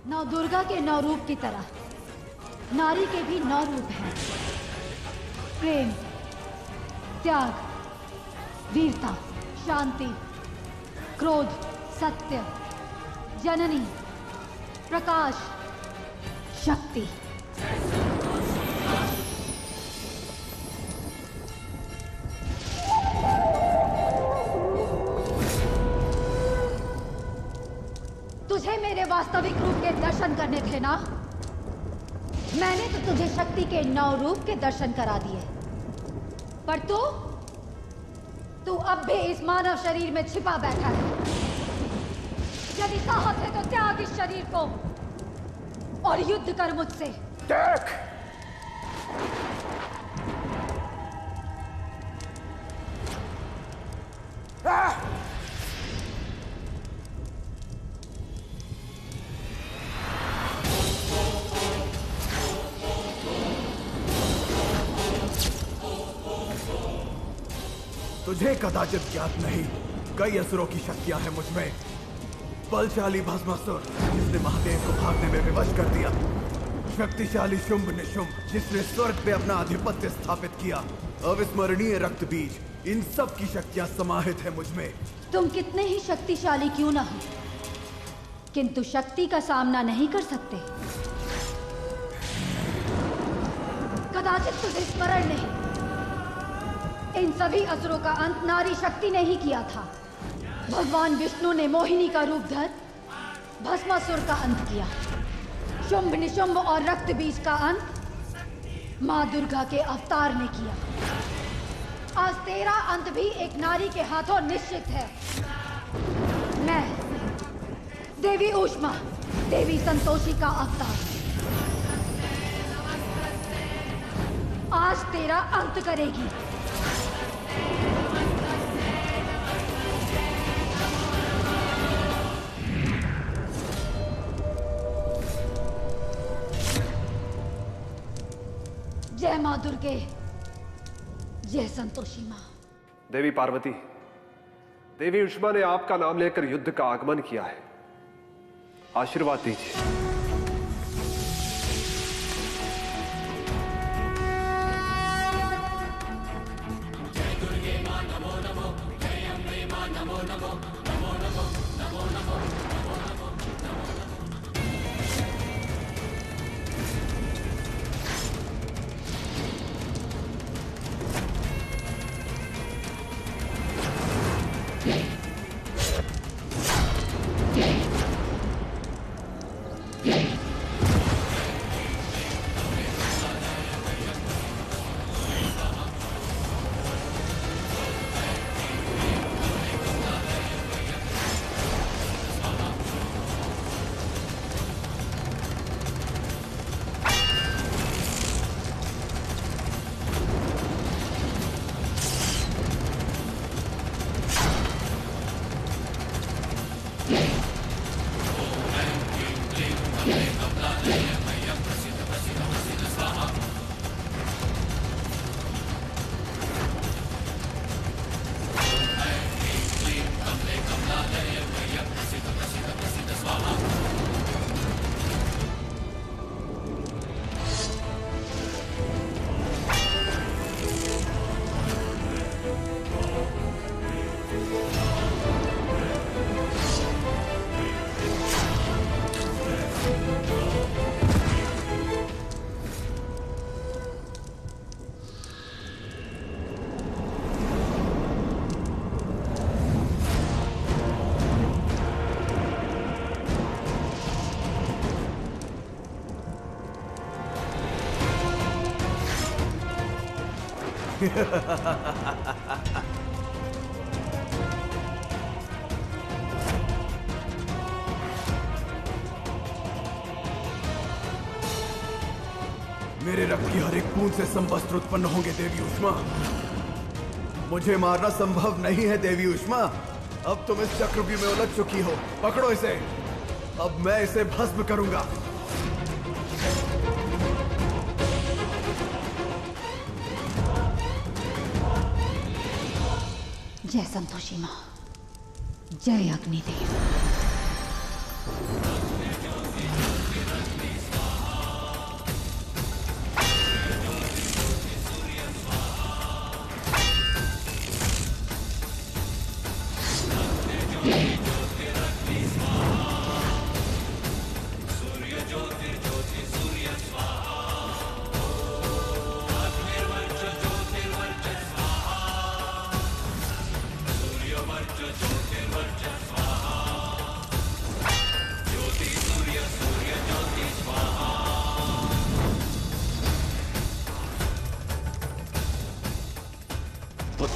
नौ दुर्गा के 9 रूप की तरह नारी के भी 9 रूप हैं। प्रेम, त्याग, वीरता, शांति, क्रोध, सत्य, जननी, प्रकाश, शक्ति। तुझे मेरे वास्तविक रूप के दर्शन करने थे ना? मैंने तो तुझे शक्ति के 9 रूप के दर्शन करा दिए, पर तू अब भी इस मानव शरीर में छिपा बैठा है। यदि साहस है तो त्याग इस शरीर को और युद्ध कर मुझसे। देख, तुझे कदाचित ज्ञात नहीं, कई असुरों की शक्तियां हैं मुझमें। बलशाली भस्मासुर जिसने महादेव को भागने में विवश कर दिया, शक्तिशाली शुंभ निशुंभ जिसने स्वर्ग पे अपना आधिपत्य स्थापित किया, अविस्मरणीय रक्त बीज, इन सब की शक्तियां समाहित है मुझमें। तुम कितने ही शक्तिशाली क्यों ना हो, किंतु शक्ति का सामना नहीं कर सकते। कदाचित तुझे स्मरण नहीं, इन सभी असुरों का अंत नारी शक्ति ने ही किया था। भगवान विष्णु ने मोहिनी का रूप धर भस्मासुर का अंत किया। शुंभ निशुंभ और रक्त बीज का अंत मां दुर्गा के अवतार ने किया। आज तेरा अंत भी एक नारी के हाथों निश्चित है। मैं देवी ऊष्मा, देवी संतोषी का अवतार, आज तेरा अंत करेगी। जय मां दुर्गे, जय संतोषी मां। देवी पार्वती, देवी उष्मा ने आपका नाम लेकर युद्ध का आगमन किया है, आशीर्वाद दीजिए। मेरे रक्त की हर एक बूंद से समवस्त्र उत्पन्न होंगे देवी उष्मा। मुझे मारना संभव नहीं है देवी उष्मा। अब तुम इस चक्रव्यूह में उलझ चुकी हो, पकड़ो इसे। अब मैं इसे भस्म करूंगा। जय संतोषी मां, जय अग्निदेव।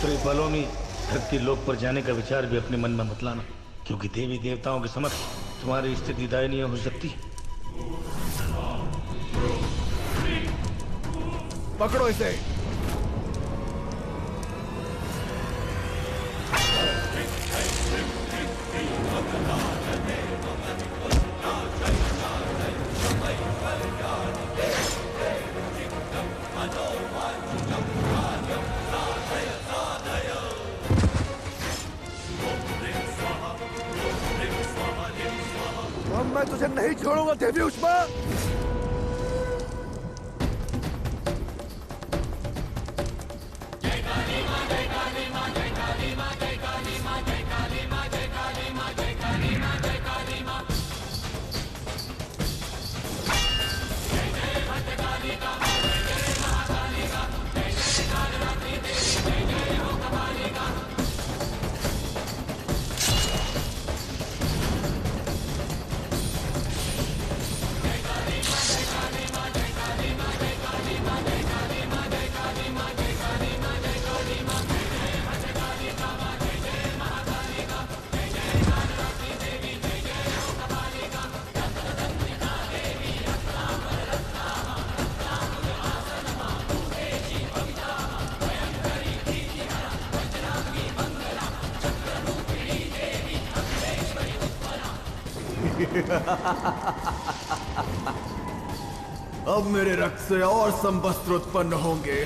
पुत्री पलोमी, धरती लोक पर जाने का विचार भी अपने मन में मत लाना, क्योंकि देवी देवताओं के समक्ष तुम्हारी स्थिति दयनीय हो सकती है। पकड़ो इसे। मैं तुझे नहीं छोड़ूंगा देवी उष्मा। अब मेरे रक्त से और संवस्त्र उत्पन्न होंगे।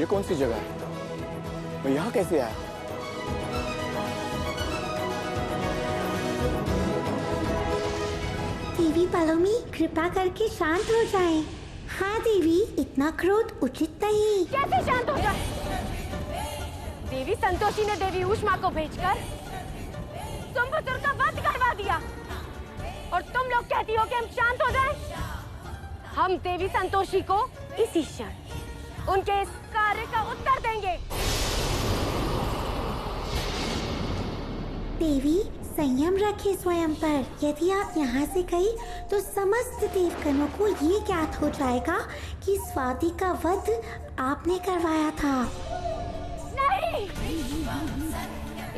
कौन सी जगह है? मैं यहाँ कैसे आया? देवी पलोमी, कृपा करके शांत हो जाएं। हाँ देवी, इतना क्रोध उचित नहीं। कैसे शांत हो जाए? देवी संतोषी ने देवी उष्मा को भेजकर सुंबसुर का वध करवा दिया और तुम लोग कहती हो कि हम शांत हो जाएं? हम देवी संतोषी को इसी क्षण उनके इस कार्य का उत्तर देंगे। देवी, संयम रखे स्वयं पर। यदि आप यहाँ से गई तो समस्त देवगणों को ये ज्ञात हो जाएगा कि स्वाति का वध आपने करवाया था। नहीं!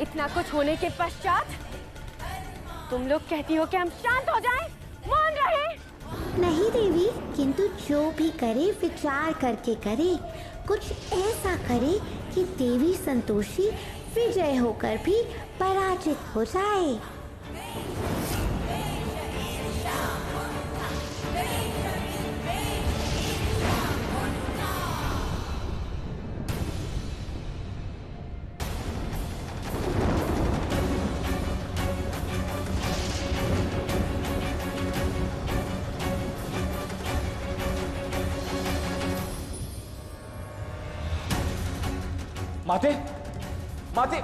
इतना कुछ होने के पश्चात तुम लोग कहती हो कि हम शांत हो जाएं? मौन रहे? नहीं देवी, किंतु जो भी करे विचार करके करे। कुछ ऐसा करे कि देवी संतोषी विजय होकर भी पराजित हो जाए। माते, माते।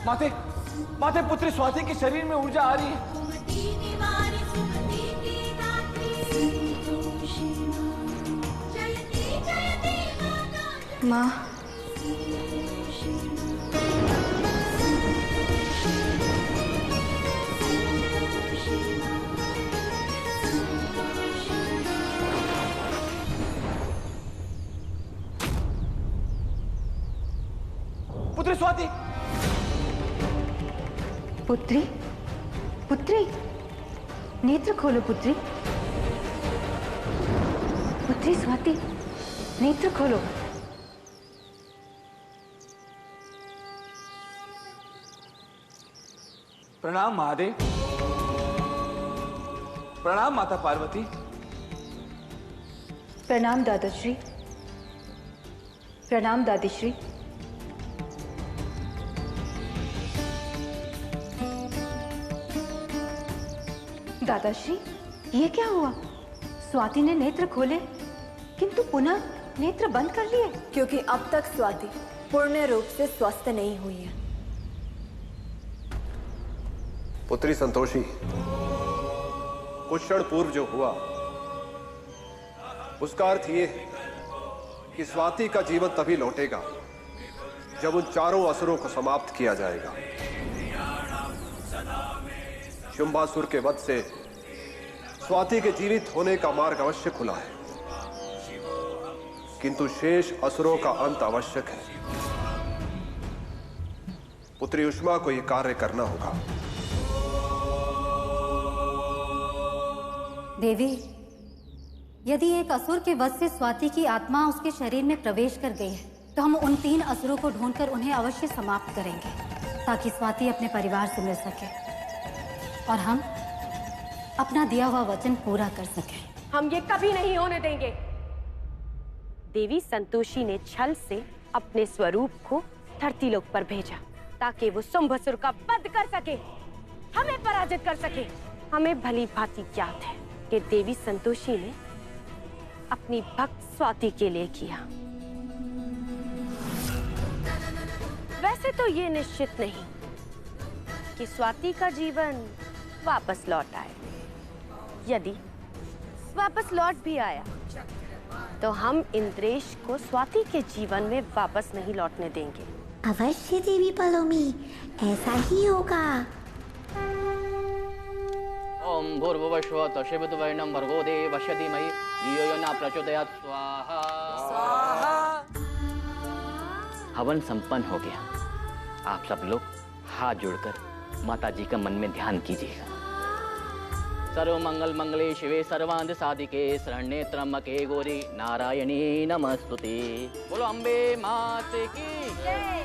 माते, माते, पुत्री स्वाति के शरीर में ऊर्जा आ रही है। माँ, पुत्री स्वाति, पुत्री, पुत्री, नेत्र खोलो पुत्री। पुत्री स्वाति, नेत्र खोलो। प्रणाम महादेव। प्रणाम माता पार्वती। प्रणाम दादाश्री। प्रणाम दादीश्री। दादाश्री, ये क्या हुआ? स्वाति ने नेत्र खोले किंतु पुनः नेत्र बंद कर लिए। क्योंकि अब तक स्वाति पूर्ण रूप से स्वस्थ नहीं हुई है। पुत्री संतोषी, कुछ क्षण पूर्व जो हुआ उसका अर्थ ये है कि स्वाति का जीवन तभी लौटेगा जब उन चारों असुरों को समाप्त किया जाएगा। शुंभासुर के वध से स्वाति के जीवित होने का मार्ग अवश्य खुला है, किंतु शेष असुरों का अंत आवश्यक है। पुत्री उष्मा को यह कार्य करना होगा। देवी, यदि एक असुर के वध से स्वाति की आत्मा उसके शरीर में प्रवेश कर गई है तो हम उन 3 असुरों को ढूंढकर उन्हें अवश्य समाप्त करेंगे ताकि स्वाति अपने परिवार से मिल सके और हम अपना दिया हुआ वचन पूरा कर सके। हम ये कभी नहीं होने देंगे। देवी संतोषी ने छल से अपने स्वरूप को धरतीलोक पर भेजा ताकि वो शुंभासुर का वध कर सके, हमें पराजित कर सके। हमें भली भांति ज्ञात है कि देवी संतोषी ने अपनी भक्त स्वाति के लिए किया। वैसे तो ये निश्चित नहीं कि स्वाति का जीवन वापस लौट आए। यदि वापस लौट भी आया तो हम इंद्रेश को स्वाति के जीवन में वापस नहीं लौटने देंगे। अवश्य देवी पलोमी, ऐसा ही होगा। ओम भूर्भुवस्सुः तत्सवितुर्वरेण्यं भर्गो देवस्य धीमहि धियो यो न प्रचोदयात् स्वाहा। हवन संपन्न हो गया। आप सब लोग हाथ जोड़कर माता जी का मन में ध्यान कीजिएगा। सर्व मंगल मंगले शिवे सर्वांध साधिके शरण्ये त्र्यंबके गौरी नारायणी नमस्तुते। बोलो अम्बे माते की जय।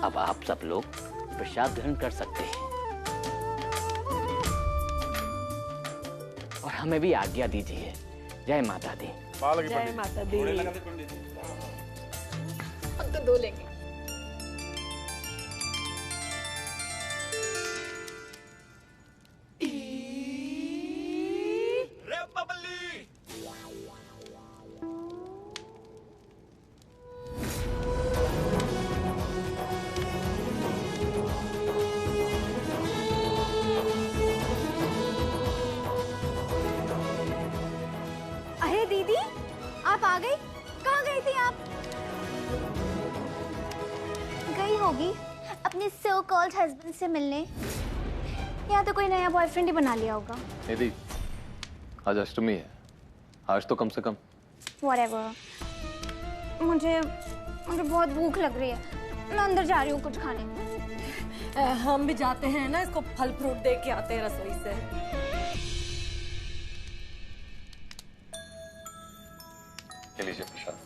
अब आप सब लोग प्रसाद ग्रहण कर सकते हैं और हमें भी आज्ञा दीजिए। जय माता दी। जय माता दी। हम तो 2 लेंगे। आप आ गई? कहाँ गई थी आप? गई होगी अपने सो कॉल्ड हस्बैंड से मिलने, या तो कोई नया बॉयफ्रेंड ही बना लिया होगा। निधि, आज अष्टमी है, आज तो कम से कम। Whatever. मुझे बहुत भूख लग रही है, मैं अंदर जा रही हूँ कुछ खाने। हम भी जाते हैं ना, इसको फल फ्रूट दे के आते हैं रसोई से। ले लीजिए प्रसाद।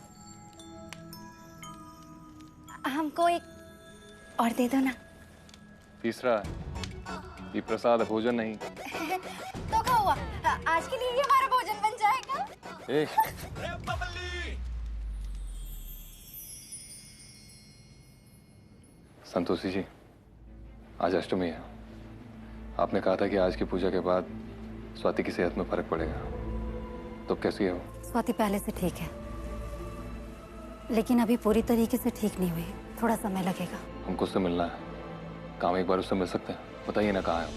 हमको एक और दे दो ना। तीसरा है, ये प्रसाद है, भोजन नहीं। तो क्या हुआ, आज के लिए ही हमारा भोजन बन जाएगा। संतोषी जी, आज अष्टमी है। आपने कहा था कि आज की पूजा के बाद स्वाति की सेहत में फर्क पड़ेगा, तो कैसी है वो? स्वाति पहले से ठीक है, लेकिन अभी पूरी तरीके से ठीक नहीं हुई, थोड़ा समय लगेगा। हमको उससे मिलना है, काम एक बार उससे मिल सकते हैं? बताइए ना कहाँ है?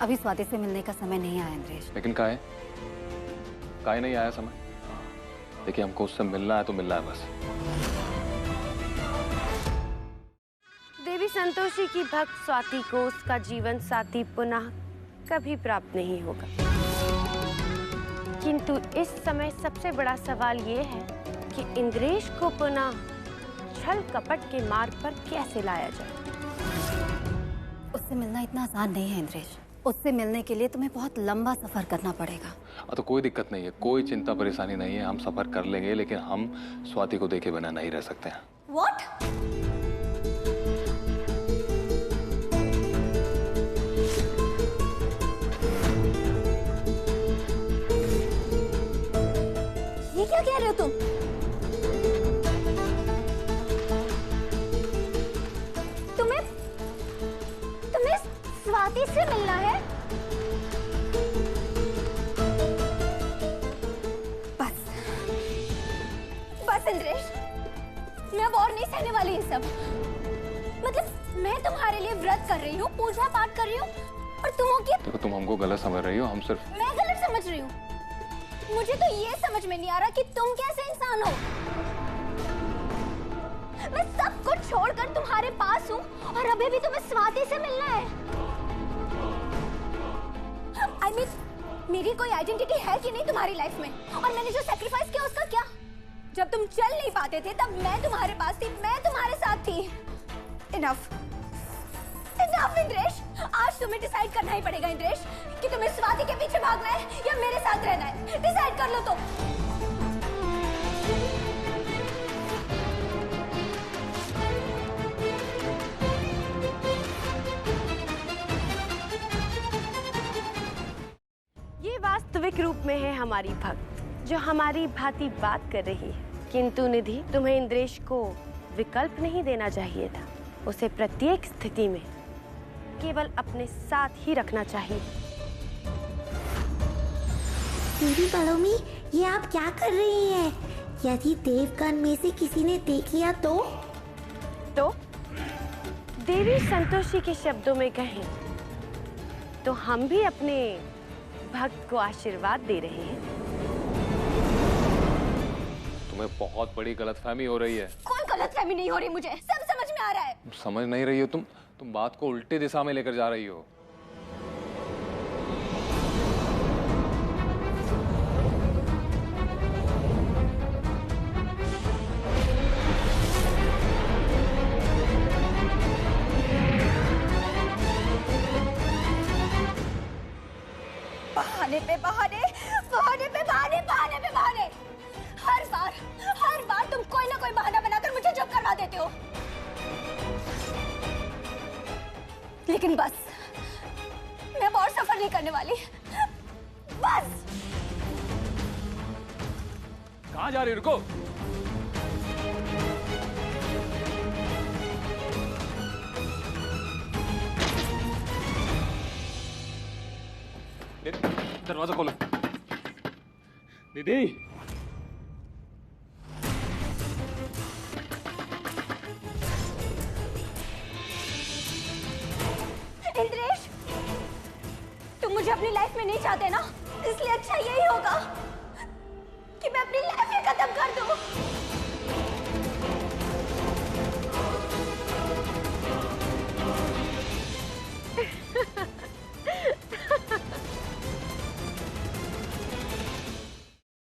अभी स्वाति से मिलने का समय नहीं आया इंद्रेश। लेकिन काहे नहीं आया समय? देखिए, हमको उससे मिलना है तो मिलना है बस। देवी संतोषी की भक्त स्वाति को उसका जीवन साथी पुनः कभी प्राप्त नहीं होगा, किंतु इस समय सबसे बड़ा सवाल ये है कि इंद्रेश को पुनः छल कपट के मार्ग पर कैसे लाया जाए। उससे मिलना इतना आसान नहीं है इंद्रेश, उससे मिलने के लिए तुम्हें बहुत लंबा सफर करना पड़ेगा। तो कोई दिक्कत नहीं है, कोई चिंता परेशानी नहीं है, हम सफर कर लेंगे, लेकिन हम स्वाति को देखे बिना नहीं रह सकते हैं। What? ये क्या कह रहे हो तुम? तुम्हें स्वाति से मिलना है? बस इंद्रेश, मैं अब और नहीं सहने वाली ये सब। मतलब मैं तुम्हारे लिए व्रत कर रही हूँ, पूजा पाठ कर रही हूँ, और तुम हो क्या? देखो, तुम हमको गलत समझ रही हो, हम सिर्फ। मैं गलत समझ रही हूँ? मुझे तो ये समझ में नहीं आ रहा कि तुम कैसे इंसान हो। मैं सब कुछ छोड़कर तुम्हारे पास हूँ और अभी भी तुम्हें स्वाति से मिलना है। I mean, मेरी कोई आइडेंटिटी है कि नहीं तुम्हारी लाइफ में? और मैंने जो सैक्रिफाइस किया उसका क्या? जब तुम चल नहीं पाते थे तब मैं तुम्हारे पास थी, मैं तुम्हारे साथ थी। Enough इंद्रेश, आज तुम्हें डिसाइड करना ही पड़ेगा इंद्रेश कि तुम्हें स्वाति के पीछे भागना है या मेरे साथ रहना है। डिसाइड कर लो तुम। ये वास्तविक रूप में है हमारी भक्त, जो हमारी भांति बात कर रही है, किंतु निधि, तुम्हें इंद्रेश को विकल्प नहीं देना चाहिए था। उसे प्रत्येक स्थिति में केवल अपने साथ ही रखना चाहिए। देवी पलोमी, ये आप क्या कर रही हैं? यदि देवगण में से किसी ने देख लिया तो देवी संतोषी के शब्दों में कहें तो हम भी अपने भक्त को आशीर्वाद दे रहे हैं। तुम्हें बहुत बड़ी गलतफहमी हो रही है। कोई गलतफहमी नहीं हो रही, मुझे सब समझ में आ रहा है। समझ नहीं रही हो तुम बात को उल्टी दिशा में लेकर जा रही हो। बहाने पे बहाने, बहाने पे बहाने, बहाने पे बहाने। हर बार तुम कोई ना कोई बहाना बनाकर मुझे चुप करवा देते हो। लेकिन बस, मैं अब और सफर नहीं करने वाली। बस। कहाँ जा रही, रुको। दरवाजा खोलो। दीदी, इंद्रेश, तुम मुझे अपनी लाइफ में नहीं चाहते ना, इसलिए अच्छा यही होगा